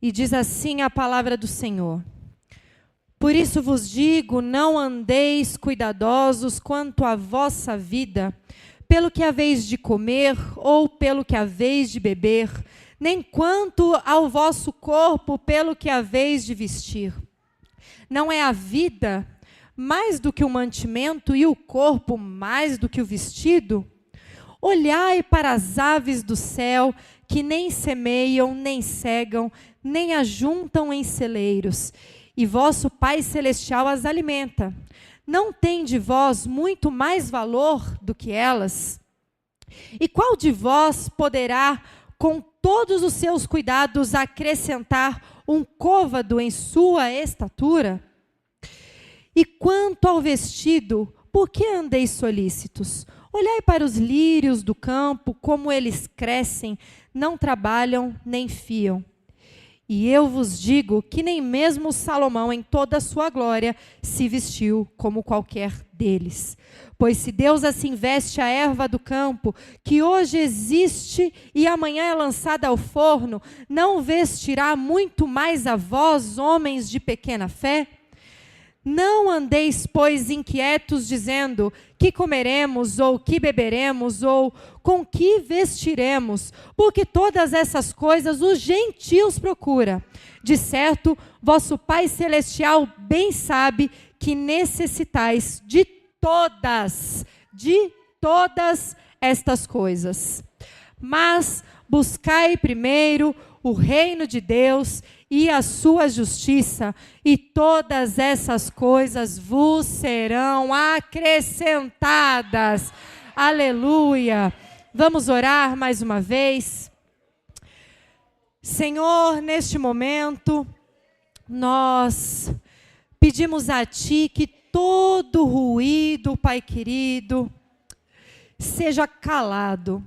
E diz assim a palavra do Senhor: Por isso vos digo, não andeis cuidadosos quanto à vossa vida, pelo que haveis de comer ou pelo que haveis de beber, nem quanto ao vosso corpo, pelo que haveis de vestir. Não é a vida mais do que o mantimento e o corpo mais do que o vestido? Olhai para as aves do céu, que nem semeiam, nem cegam, nem ajuntam em celeiros, e vosso Pai Celestial as alimenta. Não tem de vós muito mais valor do que elas? E qual de vós poderá, com todos os seus cuidados, acrescentar um côvado em sua estatura? E quanto ao vestido, por que andeis solícitos? Olhai para os lírios do campo, como eles crescem, não trabalham nem fiam. E eu vos digo que nem mesmo Salomão, em toda a sua glória, se vestiu como qualquer deles. Pois se Deus assim veste a erva do campo, que hoje existe e amanhã é lançada ao forno, não vestirá muito mais a vós, homens de pequena fé? Não andeis, pois, inquietos, dizendo: que comeremos, ou que beberemos, ou com que vestiremos? Porque todas essas coisas os gentios procuram. De certo, vosso Pai Celestial bem sabe que necessitais de todas estas coisas. Mas buscai primeiro o reino de Deus e a sua justiça, e todas essas coisas vos serão acrescentadas. Aleluia! Vamos orar mais uma vez. Senhor, neste momento, nós pedimos a Ti que todo ruído, Pai querido, seja calado.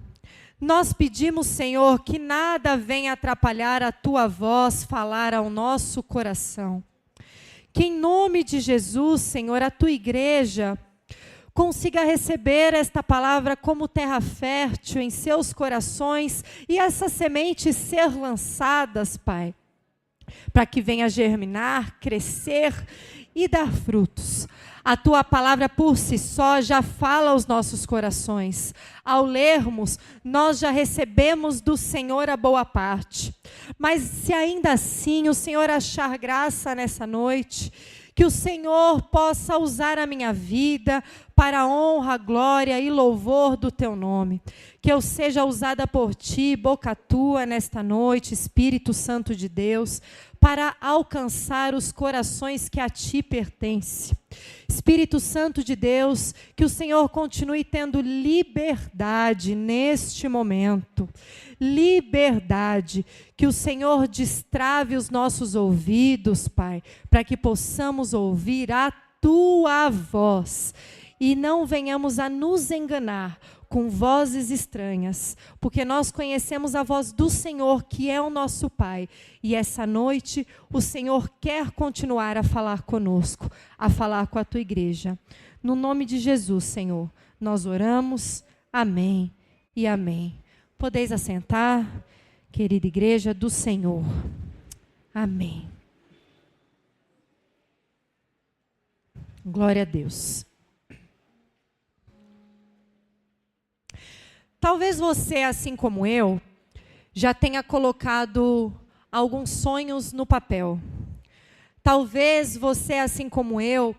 Nós pedimos, Senhor, que nada venha atrapalhar a Tua voz falar ao nosso coração. Que em nome de Jesus, Senhor, a Tua igreja consiga receber esta palavra como terra fértil em seus corações e essas sementes ser lançadas, Pai, para que venha germinar, crescer e dar frutos. A Tua palavra por si só já fala aos nossos corações. Ao lermos, nós já recebemos do Senhor a boa parte. Mas se ainda assim o Senhor achar graça nessa noite, que o Senhor possa usar a minha vida para a honra, glória e louvor do Teu nome. Que eu seja usada por Ti, boca Tua, nesta noite, Espírito Santo de Deus, para alcançar os corações que a Ti pertencem. Espírito Santo de Deus, que o Senhor continue tendo liberdade neste momento. Liberdade, que o Senhor destrave os nossos ouvidos, Pai, para que possamos ouvir a Tua voz e não venhamos a nos enganar com vozes estranhas, porque nós conhecemos a voz do Senhor, que é o nosso Pai, e essa noite o Senhor quer continuar a falar conosco, a falar com a Tua igreja. No nome de Jesus, Senhor, nós oramos. Amém e amém. Podeis assentar, querida igreja do Senhor. Amém. Glória a Deus. Talvez você, assim como eu, já tenha colocado alguns sonhos no papel. Talvez você, assim como eu,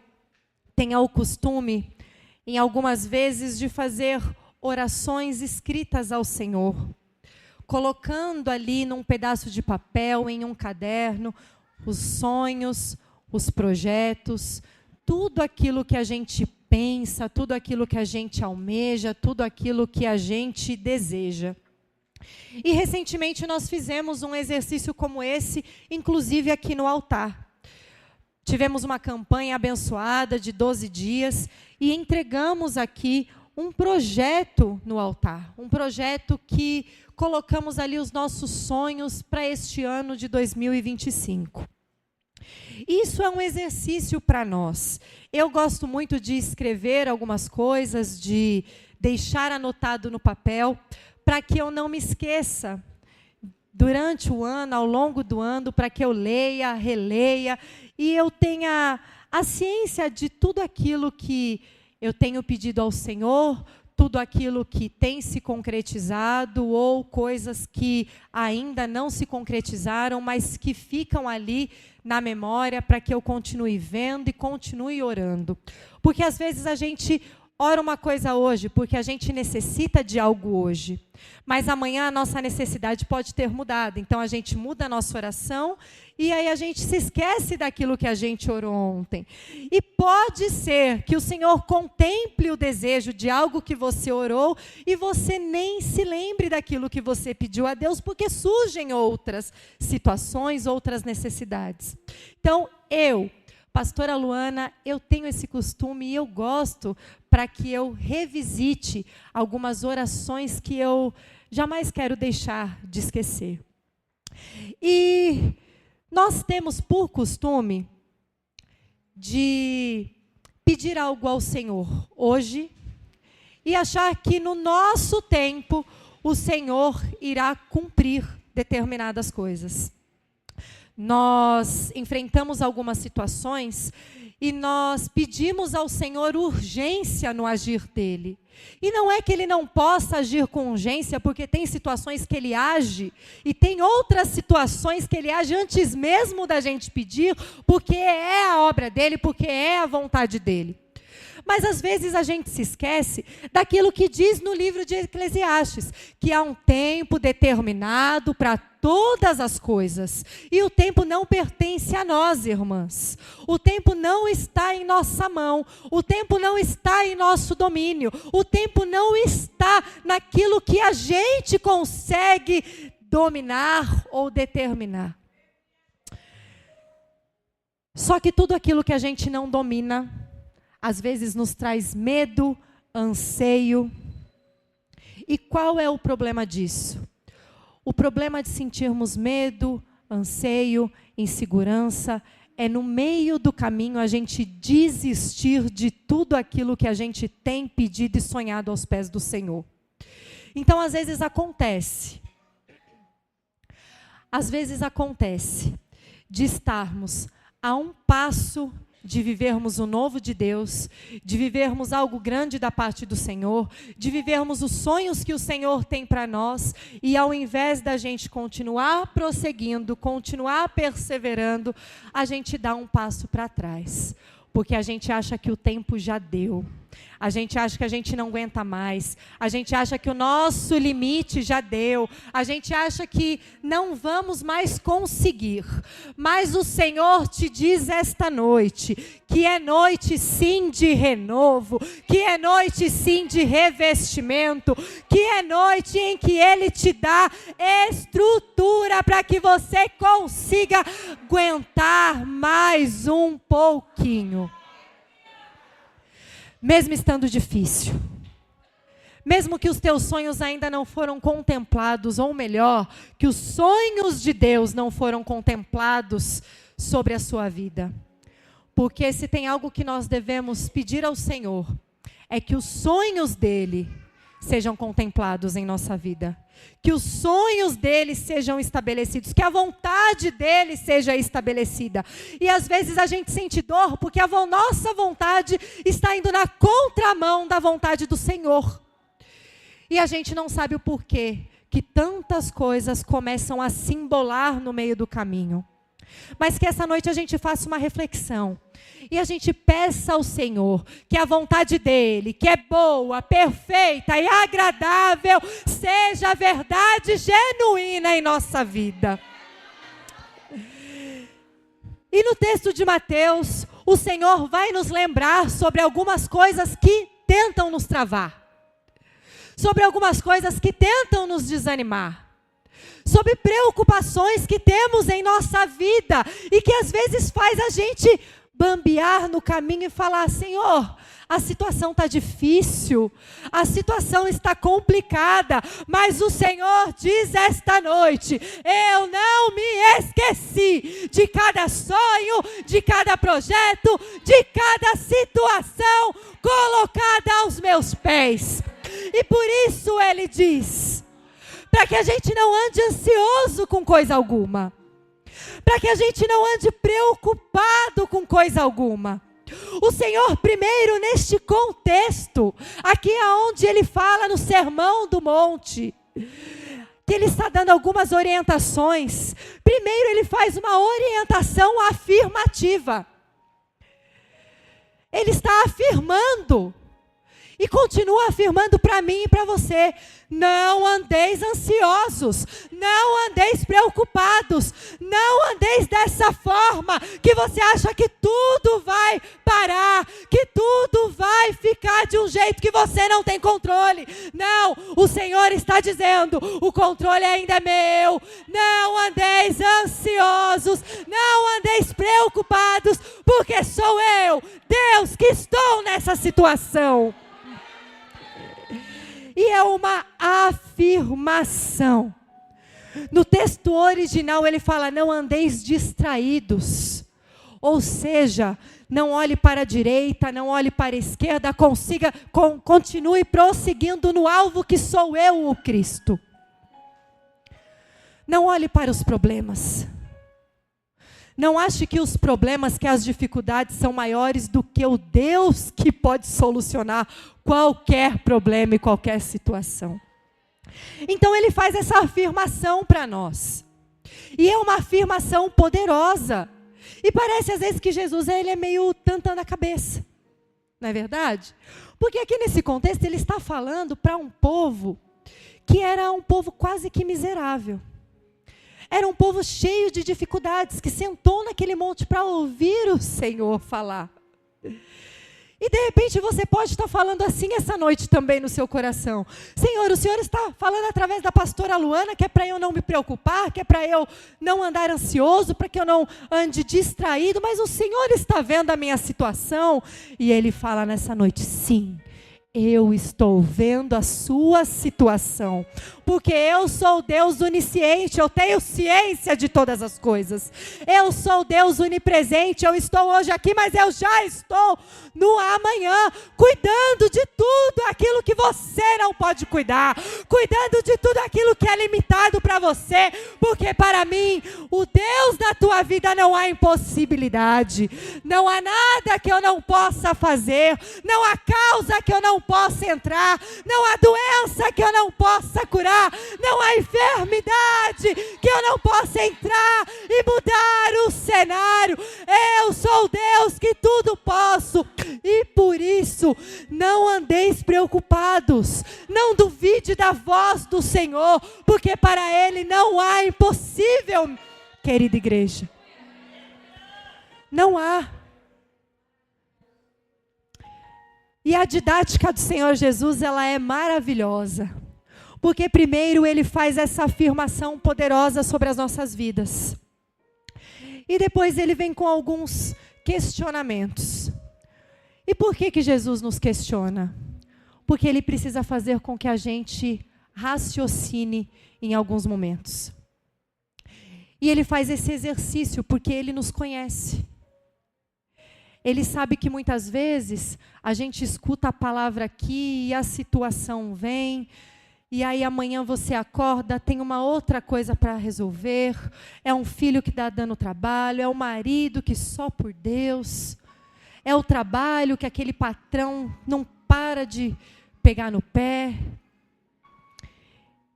tenha o costume, em algumas vezes, de fazer orações escritas ao Senhor, colocando ali num pedaço de papel, em um caderno, os sonhos, os projetos, tudo aquilo que a gente pensa, tudo aquilo que a gente almeja, tudo aquilo que a gente deseja. E recentemente nós fizemos um exercício como esse, inclusive aqui no altar. Tivemos uma campanha abençoada de 12 dias e entregamos aqui um projeto no altar, um projeto que colocamos ali os nossos sonhos para este ano de 2025. Isso é um exercício para nós. Eu gosto muito de escrever algumas coisas, de deixar anotado no papel, para que eu não me esqueça durante o ano, ao longo do ano, para que eu leia, releia, e eu tenha a ciência de tudo aquilo que eu tenho pedido ao Senhor, tudo aquilo que tem se concretizado, ou coisas que ainda não se concretizaram, mas que ficam ali na memória para que eu continue vendo e continue orando. Porque às vezes a gente ora uma coisa hoje, porque a gente necessita de algo hoje. Mas amanhã a nossa necessidade pode ter mudado. Então a gente muda a nossa oração e aí a gente se esquece daquilo que a gente orou ontem. E pode ser que o Senhor contemple o desejo de algo que você orou e você nem se lembre daquilo que você pediu a Deus, porque surgem outras situações, outras necessidades. Então Pastora Luana, eu tenho esse costume e eu gosto para que eu revisite algumas orações que eu jamais quero deixar de esquecer. E nós temos por costume de pedir algo ao Senhor hoje e achar que no nosso tempo o Senhor irá cumprir determinadas coisas. Nós enfrentamos algumas situações e nós pedimos ao Senhor urgência no agir dele. E não é que ele não possa agir com urgência, porque tem situações que ele age, e tem outras situações que ele age antes mesmo da gente pedir, porque é a obra dele, porque é a vontade dele. Mas às vezes a gente se esquece daquilo que diz no livro de Eclesiastes, que há um tempo determinado para todas as coisas. E o tempo não pertence a nós, irmãs. O tempo não está em nossa mão. O tempo não está em nosso domínio. O tempo não está naquilo que a gente consegue dominar ou determinar. Só que tudo aquilo que a gente não domina, às vezes nos traz medo, anseio. E qual é o problema disso? O problema de sentirmos medo, anseio, insegurança, é no meio do caminho a gente desistir de tudo aquilo que a gente tem pedido e sonhado aos pés do Senhor. Então, às vezes acontece de estarmos a um passo de vivermos o novo de Deus, de vivermos algo grande da parte do Senhor, de vivermos os sonhos que o Senhor tem para nós, e ao invés da gente continuar prosseguindo, continuar perseverando, a gente dá um passo para trás, porque a gente acha que o tempo já deu. A gente acha que a gente não aguenta mais. A gente acha que o nosso limite já deu. A gente acha que não vamos mais conseguir. Mas o Senhor te diz esta noite que é noite sim de renovo, que é noite sim de revestimento, que é noite em que Ele te dá estrutura para que você consiga aguentar mais um pouquinho. Mesmo estando difícil, mesmo que os teus sonhos ainda não foram contemplados, ou melhor, que os sonhos de Deus não foram contemplados sobre a sua vida. Porque se tem algo que nós devemos pedir ao Senhor, é que os sonhos dele sejam contemplados em nossa vida. Que os sonhos dele sejam estabelecidos, que a vontade dele seja estabelecida. E às vezes a gente sente dor porque a nossa vontade está indo na contramão da vontade do Senhor. E a gente não sabe o porquê que tantas coisas começam a se embolar no meio do caminho. Mas que essa noite a gente faça uma reflexão e a gente peça ao Senhor que a vontade dele, que é boa, perfeita e agradável, seja a verdade genuína em nossa vida. E no texto de Mateus, o Senhor vai nos lembrar sobre algumas coisas que tentam nos travar, sobre algumas coisas que tentam nos desanimar, sobre preocupações que temos em nossa vida e que às vezes faz a gente bambear no caminho e falar: Senhor, a situação está difícil, a situação está complicada, mas o Senhor diz esta noite: eu não me esqueci de cada sonho, de cada projeto, de cada situação colocada aos meus pés. E por isso Ele diz: para que a gente não ande ansioso com coisa alguma, para que a gente não ande preocupado com coisa alguma. O Senhor primeiro neste contexto, aqui aonde Ele fala no Sermão do Monte, que Ele está dando algumas orientações. Primeiro Ele faz uma orientação afirmativa. Ele está afirmando e continua afirmando para mim e para você: não andeis ansiosos, não andeis preocupados, não andeis dessa forma que você acha que tudo vai parar, que tudo vai ficar de um jeito que você não tem controle. Não, o Senhor está dizendo: o controle ainda é meu. Não andeis ansiosos, não andeis preocupados, porque sou eu, Deus, que estou nessa situação. E é uma afirmação. No texto original ele fala: não andeis distraídos. Ou seja, não olhe para a direita, não olhe para a esquerda, continue prosseguindo no alvo que sou eu, o Cristo. Não olhe para os problemas. Não ache que os problemas, que as dificuldades são maiores do que o Deus que pode solucionar qualquer problema e qualquer situação. Então ele faz essa afirmação para nós. E é uma afirmação poderosa. E parece às vezes que Jesus ele é meio tantando a cabeça. Não é verdade? Porque aqui nesse contexto ele está falando para um povo que era um povo quase que miserável. Era um povo cheio de dificuldades, que sentou naquele monte para ouvir o Senhor falar. E de repente você pode estar falando assim essa noite também no seu coração: Senhor, o Senhor está falando através da pastora Luana que é para eu não me preocupar, que é para eu não andar ansioso, para que eu não ande distraído, mas o Senhor está vendo a minha situação. E Ele fala nessa noite: sim, eu estou vendo a sua situação, porque eu sou Deus onisciente, eu tenho ciência de todas as coisas. Eu sou Deus onipresente, eu estou hoje aqui, mas eu já estou no amanhã, cuidando de tudo aquilo que você não pode cuidar, cuidando de tudo aquilo que é limitado para você, porque para mim, o Deus da tua vida, não há impossibilidade, não há nada que eu não possa fazer, não há causa que eu não possa entrar, não há doença que eu não possa curar, não há enfermidade que eu não possa entrar e mudar o cenário. Eu sou Deus que tudo posso, e por isso não andeis preocupados, não duvide da voz do Senhor, porque para Ele não há impossível, querida igreja. Não há. E a didática do Senhor Jesus, ela é maravilhosa. Porque primeiro Ele faz essa afirmação poderosa sobre as nossas vidas. E depois Ele vem com alguns questionamentos. E por que Jesus nos questiona? Porque Ele precisa fazer com que a gente raciocine em alguns momentos. E Ele faz esse exercício porque Ele nos conhece. Ele sabe que muitas vezes a gente escuta a palavra aqui e a situação vem, e aí amanhã você acorda, tem uma outra coisa para resolver, é um filho que está dando trabalho, é o marido que só por Deus, é o trabalho que aquele patrão não para de pegar no pé.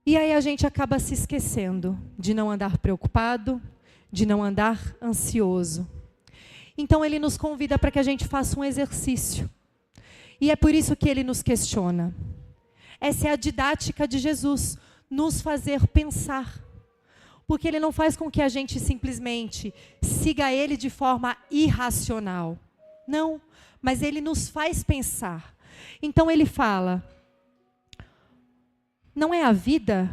E aí a gente acaba se esquecendo de não andar preocupado, de não andar ansioso. Então Ele nos convida para que a gente faça um exercício. E é por isso que Ele nos questiona. Essa é a didática de Jesus, nos fazer pensar. Porque Ele não faz com que a gente simplesmente siga Ele de forma irracional. Não, mas Ele nos faz pensar. Então Ele fala: não é a vida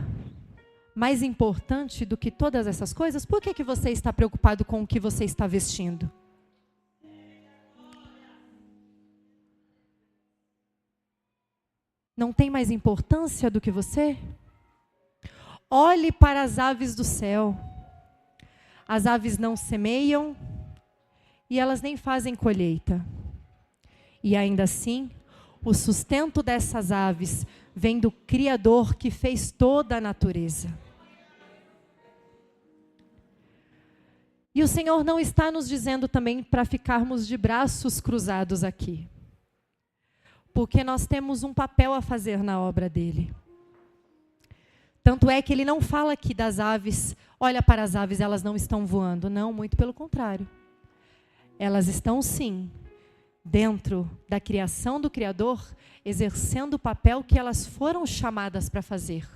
mais importante do que todas essas coisas? Por que você está preocupado com o que você está vestindo? Não tem mais importância do que você? Olhe para as aves do céu. As aves não semeiam e elas nem fazem colheita. E ainda assim, o sustento dessas aves vem do Criador que fez toda a natureza. E o Senhor não está nos dizendo também para ficarmos de braços cruzados aqui. Porque nós temos um papel a fazer na obra dele. Tanto é que ele não fala aqui das aves, olha para as aves, elas não estão voando. Não, muito pelo contrário. Elas estão sim, dentro da criação do Criador, exercendo o papel que elas foram chamadas para fazer.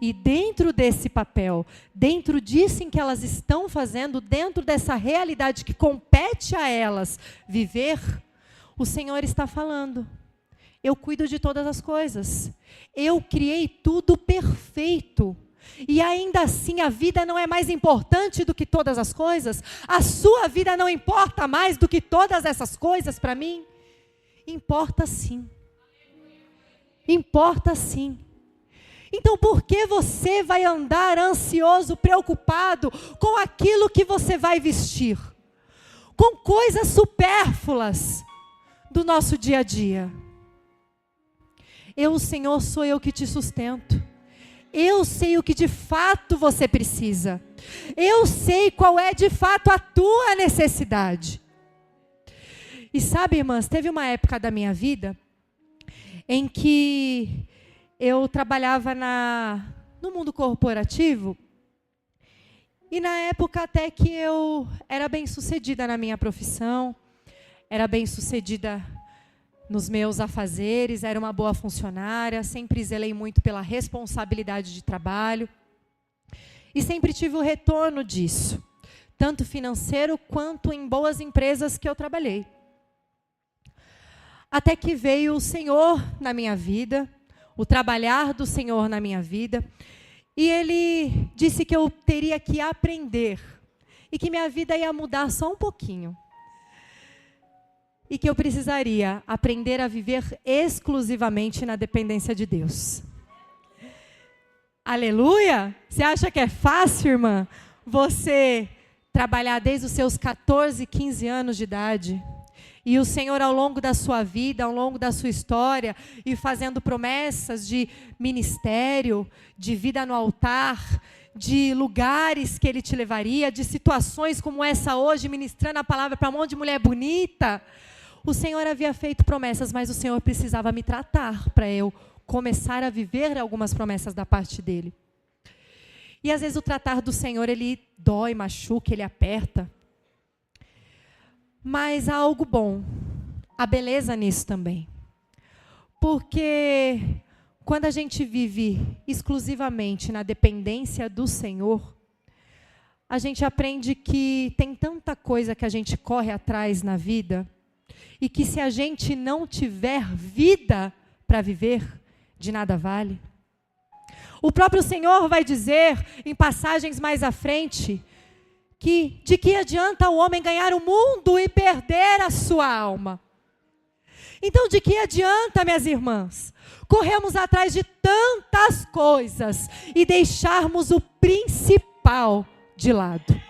E dentro desse papel, dentro disso em que elas estão fazendo, dentro dessa realidade que compete a elas viver, o Senhor está falando: eu cuido de todas as coisas. Eu criei tudo perfeito. E ainda assim a vida não é mais importante do que todas as coisas? A sua vida não importa mais do que todas essas coisas para mim? Importa sim. Importa sim. Então por que você vai andar ansioso, preocupado com aquilo que você vai vestir? Com coisas supérfluas do nosso dia a dia. Eu, o Senhor, sou eu que te sustento. Eu sei o que de fato você precisa. Eu sei qual é de fato a tua necessidade. E sabe, irmãs, teve uma época da minha vida em que eu trabalhava no mundo corporativo. E na época até que eu era bem sucedida na minha profissão, era bem sucedida nos meus afazeres, era uma boa funcionária, sempre zelei muito pela responsabilidade de trabalho. E sempre tive o retorno disso, tanto financeiro quanto em boas empresas que eu trabalhei. Até que veio o Senhor na minha vida, o trabalhar do Senhor na minha vida, e Ele disse que eu teria que aprender, e que minha vida ia mudar só um pouquinho. E que eu precisaria aprender a viver exclusivamente na dependência de Deus. Aleluia! Você acha que é fácil, irmã, você trabalhar desde os seus 14, 15 anos de idade? E o Senhor, ao longo da sua vida, ao longo da sua história, e fazendo promessas de ministério, de vida no altar, de lugares que Ele te levaria, de situações como essa hoje, ministrando a palavra para um monte de mulher bonita. O Senhor havia feito promessas, mas o Senhor precisava me tratar para eu começar a viver algumas promessas da parte dEle. E às vezes o tratar do Senhor, Ele dói, machuca, Ele aperta. Mas há algo bom, há beleza nisso também. Porque quando a gente vive exclusivamente na dependência do Senhor, a gente aprende que tem tanta coisa que a gente corre atrás na vida, e que se a gente não tiver vida para viver, de nada vale. O próprio Senhor vai dizer, em passagens mais à frente, que de que adianta o homem ganhar o mundo e perder a sua alma? Então, de que adianta, minhas irmãs, corremos atrás de tantas coisas e deixarmos o principal de lado?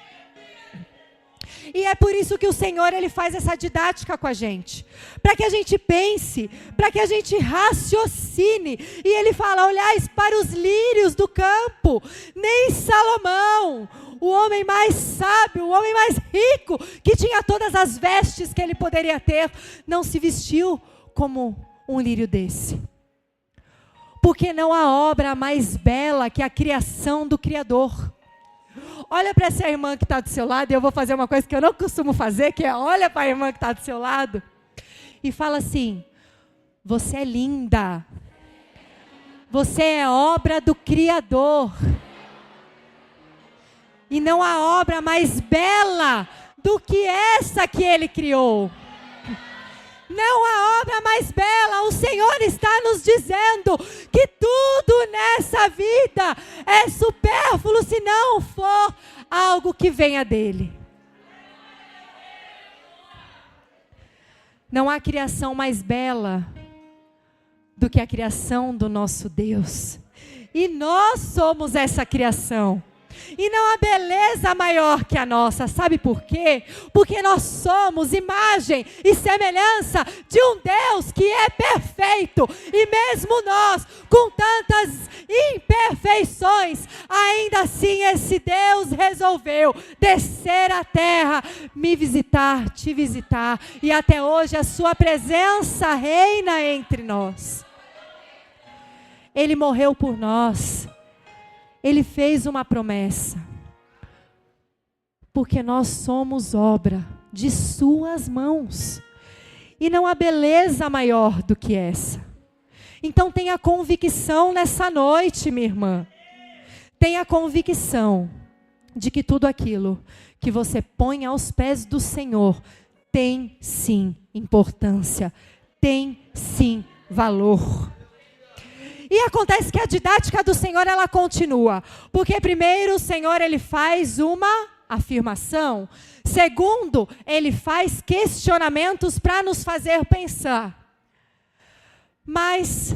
E é por isso que o Senhor, Ele faz essa didática com a gente. Para que a gente pense, para que a gente raciocine. E Ele fala: olhais para os lírios do campo. Nem Salomão, o homem mais sábio, o homem mais rico, que tinha todas as vestes que ele poderia ter, não se vestiu como um lírio desse. Porque não há obra mais bela que a criação do Criador. Olha para essa irmã que está do seu lado, e eu vou fazer uma coisa que eu não costumo fazer, que é olha para a irmã que está do seu lado, e fala assim: você é linda, você é obra do Criador, e não há obra mais bela do que essa que Ele criou. Não há obra mais bela. O Senhor está nos dizendo que tudo nessa vida é supérfluo se não for algo que venha dEle. Não há criação mais bela do que a criação do nosso Deus. E nós somos essa criação. E não há beleza maior que a nossa. Sabe por quê? Porque nós somos imagem e semelhança de um Deus que é perfeito. E mesmo nós, com tantas imperfeições, ainda assim esse Deus resolveu descer à terra, me visitar, te visitar. E até hoje a sua presença reina entre nós. Ele morreu por nós. Ele fez uma promessa, porque nós somos obra de suas mãos, e não há beleza maior do que essa. Então tenha convicção nessa noite, minha irmã, tenha convicção de que tudo aquilo que você põe aos pés do Senhor tem sim importância, tem sim valor. E acontece que a didática do Senhor, ela continua. Porque primeiro o Senhor, ele faz uma afirmação. Segundo, ele faz questionamentos para nos fazer pensar. Mas,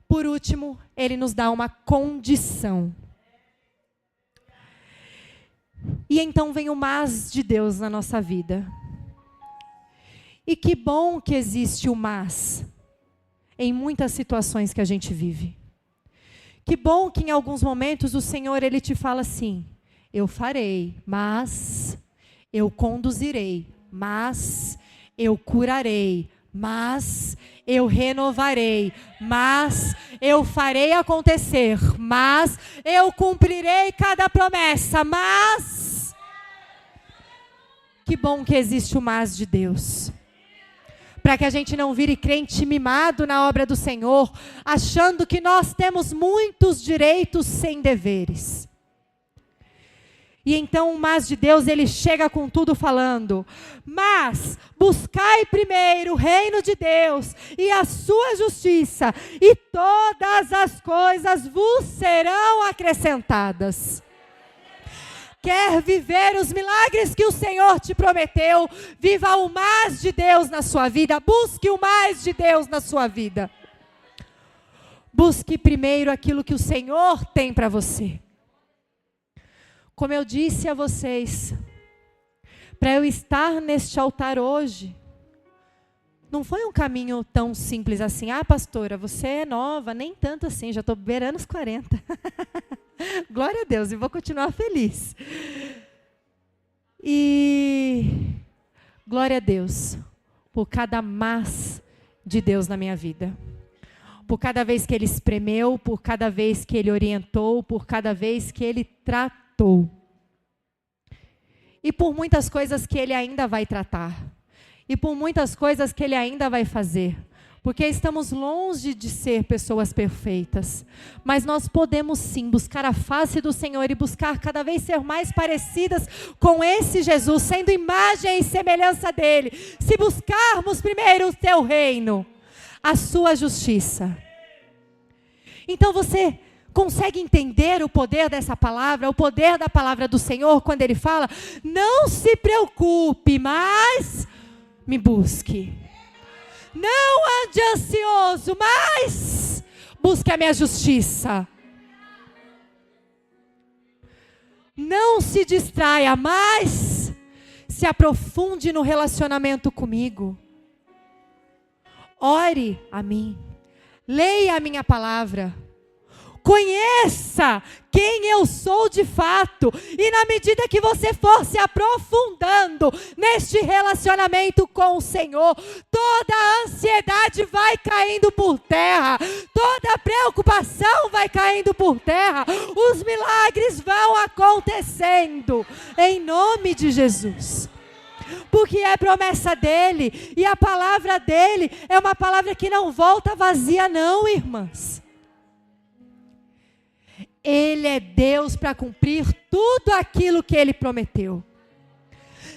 por último, ele nos dá uma condição. E então vem o mas de Deus na nossa vida. E que bom que existe o mas em muitas situações que a gente vive. Que bom que em alguns momentos o Senhor, ele te fala assim: eu farei, mas eu conduzirei, mas eu curarei, mas eu renovarei, mas eu farei acontecer, mas eu cumprirei cada promessa, mas... Que bom que existe o mas de Deus. Para que a gente não vire crente mimado na obra do Senhor, achando que nós temos muitos direitos sem deveres. E então o mas de Deus, ele chega com tudo falando: mas buscai primeiro o reino de Deus e a sua justiça, e todas as coisas vos serão acrescentadas. Quer viver os milagres que o Senhor te prometeu? Viva o mais de Deus na sua vida. Busque o mais de Deus na sua vida. Busque primeiro aquilo que o Senhor tem para você. Como eu disse a vocês, para eu estar neste altar hoje, não foi um caminho tão simples assim. Ah, pastora, você é nova, nem tanto assim, já estou beirando os 40. Glória a Deus, e vou continuar feliz. E glória a Deus por cada mas de Deus na minha vida. Por cada vez que Ele espremeu, por cada vez que Ele orientou, por cada vez que Ele tratou. E por muitas coisas que Ele ainda vai tratar. E por muitas coisas que Ele ainda vai fazer. Porque estamos longe de ser pessoas perfeitas. Mas nós podemos sim buscar a face do Senhor e buscar cada vez ser mais parecidas com esse Jesus, sendo imagem e semelhança dEle. Se buscarmos primeiro o Teu reino, a Sua justiça. Então você consegue entender o poder dessa palavra, o poder da palavra do Senhor, quando Ele fala: não se preocupe, mas me busque. Não ande ansioso, mas busque a minha justiça. Não se distraia, mas se aprofunde no relacionamento comigo. Ore a mim. Leia a minha palavra. Conheça quem eu sou de fato. E na medida que você for se aprofundando neste relacionamento com o Senhor, toda a ansiedade vai caindo por terra. Toda a preocupação vai caindo por terra. Os milagres vão acontecendo. Em nome de Jesus. Porque é promessa dEle. E a palavra dEle é uma palavra que não volta vazia não, irmãs. Ele é Deus para cumprir tudo aquilo que Ele prometeu.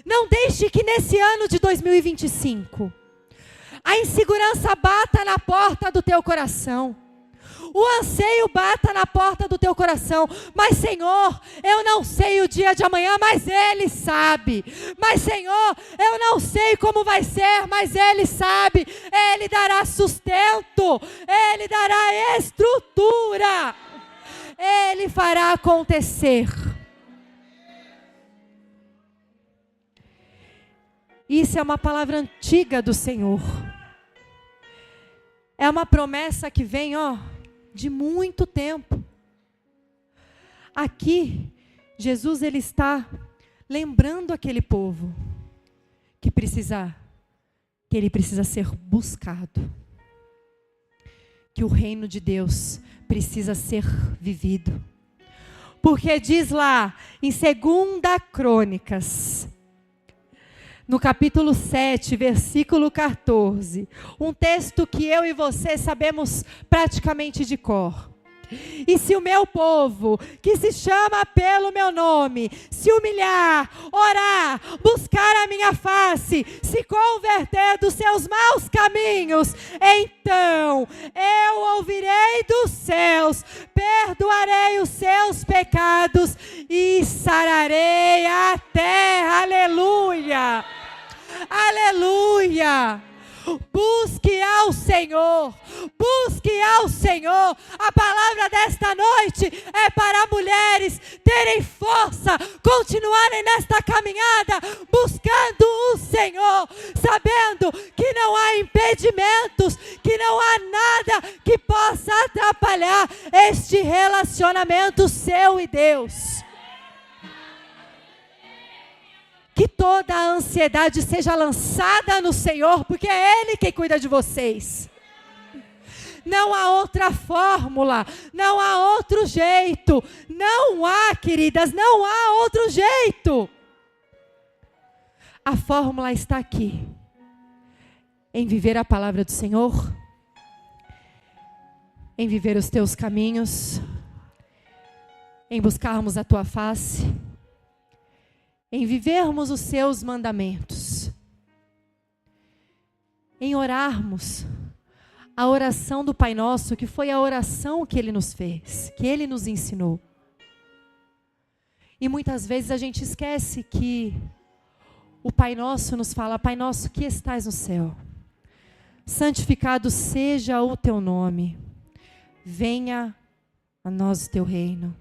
Não deixe que nesse ano de 2025, a insegurança bata na porta do teu coração. O anseio bata na porta do teu coração. Mas Senhor, eu não sei o dia de amanhã, mas Ele sabe. Mas Senhor, eu não sei como vai ser, mas Ele sabe. Ele dará sustento, Ele dará estrutura. Ele fará acontecer. Isso é uma palavra antiga do Senhor. É uma promessa que vem, de muito tempo. Aqui, Jesus ele está lembrando aquele povo que ele precisa ser buscado. Que o reino de Deus precisa ser vivido. Porque diz lá em 2 Crônicas, no capítulo 7, versículo 14, um texto que eu e você sabemos praticamente de cor. E se o meu povo, que se chama pelo meu nome, se humilhar, orar, buscar a minha face, se converter dos seus maus caminhos, então eu ouvirei dos céus, perdoarei os seus pecados e sararei a terra. Aleluia! Aleluia! Busque ao Senhor, busque ao Senhor. A palavra desta noite é para mulheres terem força, continuarem nesta caminhada, buscando o Senhor, sabendo que não há impedimentos, que não há nada que possa atrapalhar este relacionamento seu e Deus. Que toda a ansiedade seja lançada no Senhor, porque é Ele quem cuida de vocês. Não há outra fórmula, não há outro jeito. Não há, queridas, não há outro jeito. A fórmula está aqui. Em viver a palavra do Senhor, em viver os teus caminhos, em buscarmos a tua face, em vivermos os seus mandamentos, em orarmos a oração do Pai Nosso, que foi a oração que Ele nos fez, que Ele nos ensinou. E muitas vezes a gente esquece que o Pai Nosso nos fala: Pai Nosso que estás no céu, santificado seja o teu nome, venha a nós o teu reino,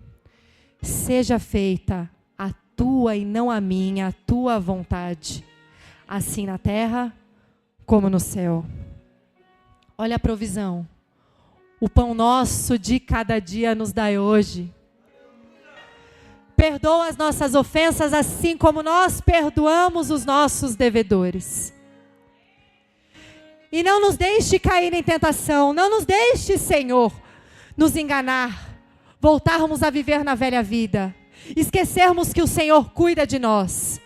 seja feita a tua e não a minha, a tua vontade, assim na terra como no céu. Olha a provisão. O pão nosso de cada dia nos dai hoje. Perdoa as nossas ofensas, assim como nós perdoamos os nossos devedores. E não nos deixe cair em tentação, não nos deixe, Senhor, nos enganar, voltarmos a viver na velha vida, esquecermos que o Senhor cuida de nós.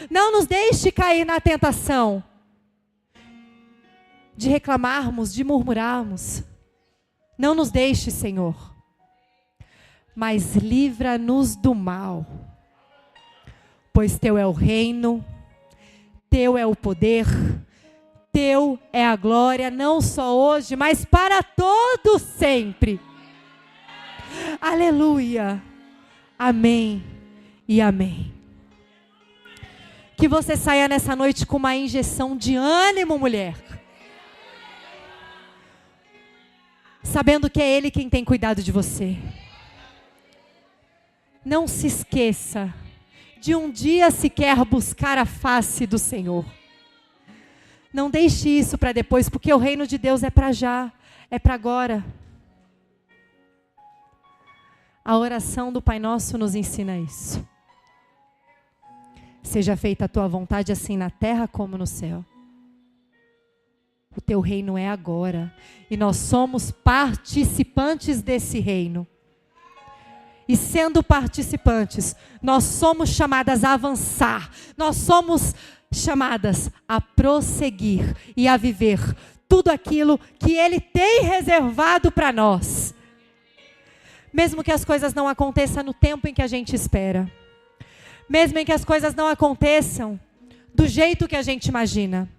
Não nos deixe cair na tentação de reclamarmos, de murmurarmos. Não nos deixe, Senhor, mas livra-nos do mal. Pois teu é o reino, teu é o poder, teu é a glória, não só hoje, mas para todo sempre. Aleluia. Amém e amém. Que você saia nessa noite com uma injeção de ânimo, mulher. Sabendo que é Ele quem tem cuidado de você. Não se esqueça de um dia sequer buscar a face do Senhor. Não deixe isso para depois, porque o reino de Deus é para já, é para agora. A oração do Pai Nosso nos ensina isso. Seja feita a tua vontade, assim na terra como no céu. O teu reino é agora. E nós somos participantes desse reino. E sendo participantes, nós somos chamadas a avançar. Nós somos chamadas a prosseguir e a viver tudo aquilo que Ele tem reservado para nós. Mesmo que as coisas não aconteçam no tempo em que a gente espera. Mesmo em que as coisas não aconteçam do jeito que a gente imagina.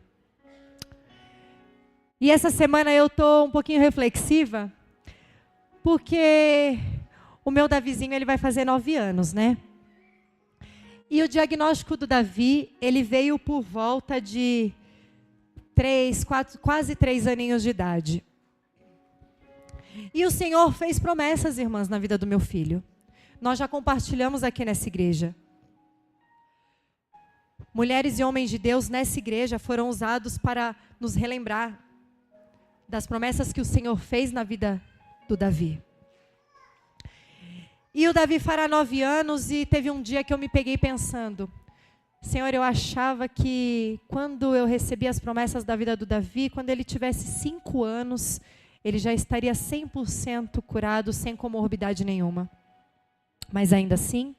E essa semana eu estou um pouquinho reflexiva, porque o meu Davizinho ele vai fazer 9 anos, né? E o diagnóstico do Davi, ele veio por volta de 3, 4, quase 3 aninhos de idade. E o Senhor fez promessas, irmãs, na vida do meu filho. Nós já compartilhamos aqui nessa igreja. mulheres e homens de Deus nessa igreja foram usados para nos relembrar das promessas que o Senhor fez na vida do Davi. E o Davi fará 9 anos e teve um dia que eu me peguei pensando, Senhor, eu achava que quando eu recebi as promessas da vida do Davi, quando ele tivesse 5 anos, ele já estaria 100% curado, sem comorbidade nenhuma. Mas ainda assim,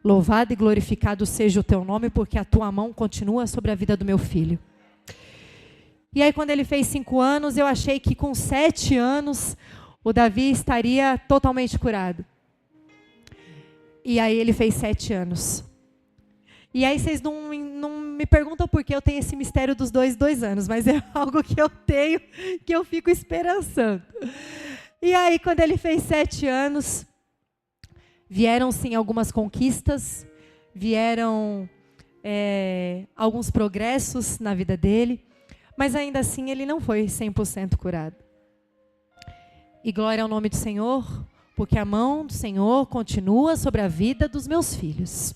louvado e glorificado seja o teu nome, porque a tua mão continua sobre a vida do meu filho. E aí quando ele fez 5 anos, eu achei que com 7 anos, o Davi estaria totalmente curado. E aí ele fez 7 anos. E aí vocês não me perguntam por que eu tenho esse mistério dos 2 anos, mas é algo que eu tenho, que eu fico esperançando. E aí quando ele fez 7 anos, vieram sim algumas conquistas, vieram alguns progressos na vida dele, mas ainda assim ele não foi 100% curado. E glória ao nome do Senhor, porque a mão do Senhor continua sobre a vida dos meus filhos.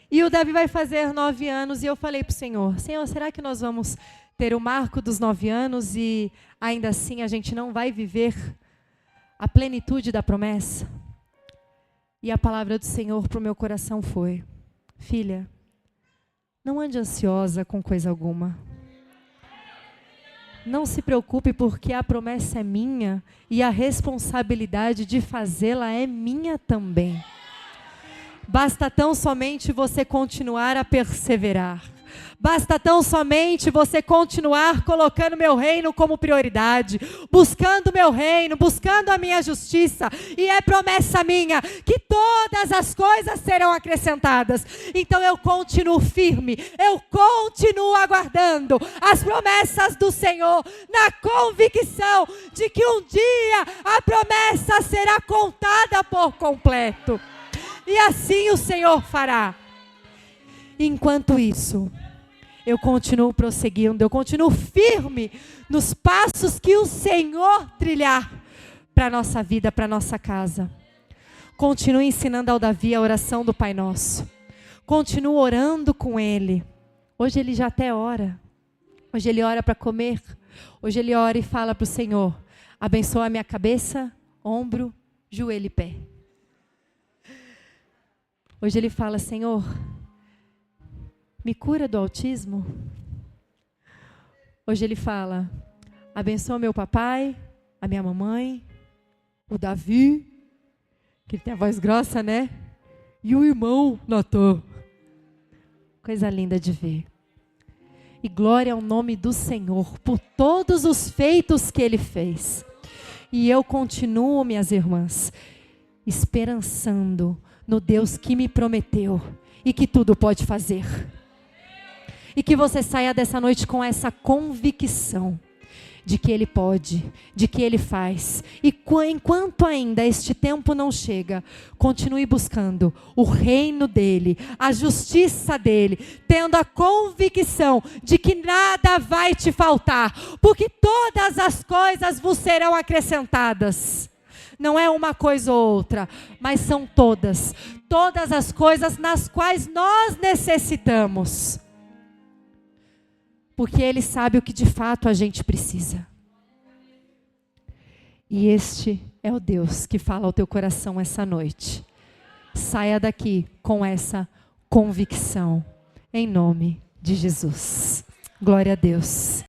E o Davi vai fazer 9 anos e eu falei para o Senhor, será que nós vamos ter o marco dos 9 anos e ainda assim a gente não vai viver a plenitude da promessa? E a palavra do Senhor para o meu coração foi, filha, não ande ansiosa com coisa alguma. Não se preocupe porque a promessa é minha e a responsabilidade de fazê-la é minha também. Basta tão somente você continuar a perseverar. Basta tão somente você continuar colocando meu reino como prioridade, buscando meu reino, buscando a minha justiça, e é promessa minha que todas as coisas serão acrescentadas. Então eu continuo firme, eu continuo aguardando as promessas do Senhor, na convicção de que um dia a promessa será contada por completo. E assim o Senhor fará. Enquanto isso, eu continuo prosseguindo, eu continuo firme nos passos que o Senhor trilhar para a nossa vida, para a nossa casa. Continuo ensinando ao Davi a oração do Pai Nosso. Continuo orando com ele. Hoje ele já até ora. Hoje ele ora para comer. Hoje ele ora e fala para o Senhor, abençoa a minha cabeça, ombro, joelho e pé. Hoje ele fala, Senhor, me cura do autismo. Hoje ele fala, abençoa meu papai, a minha mamãe, o Davi, que ele tem a voz grossa, né? E o irmão Natan. Coisa linda de ver. E glória ao nome do Senhor por todos os feitos que ele fez. E eu continuo, minhas irmãs, esperançando no Deus que me prometeu e que tudo pode fazer. E que você saia dessa noite com essa convicção de que Ele pode, de que Ele faz. E enquanto ainda este tempo não chega, continue buscando o reino dEle, a justiça dEle, tendo a convicção de que nada vai te faltar, porque todas as coisas vos serão acrescentadas. Não é uma coisa ou outra, mas são todas as coisas nas quais nós necessitamos. Porque Ele sabe o que de fato a gente precisa. E este é o Deus que fala ao teu coração essa noite. Saia daqui com essa convicção, em nome de Jesus. Glória a Deus.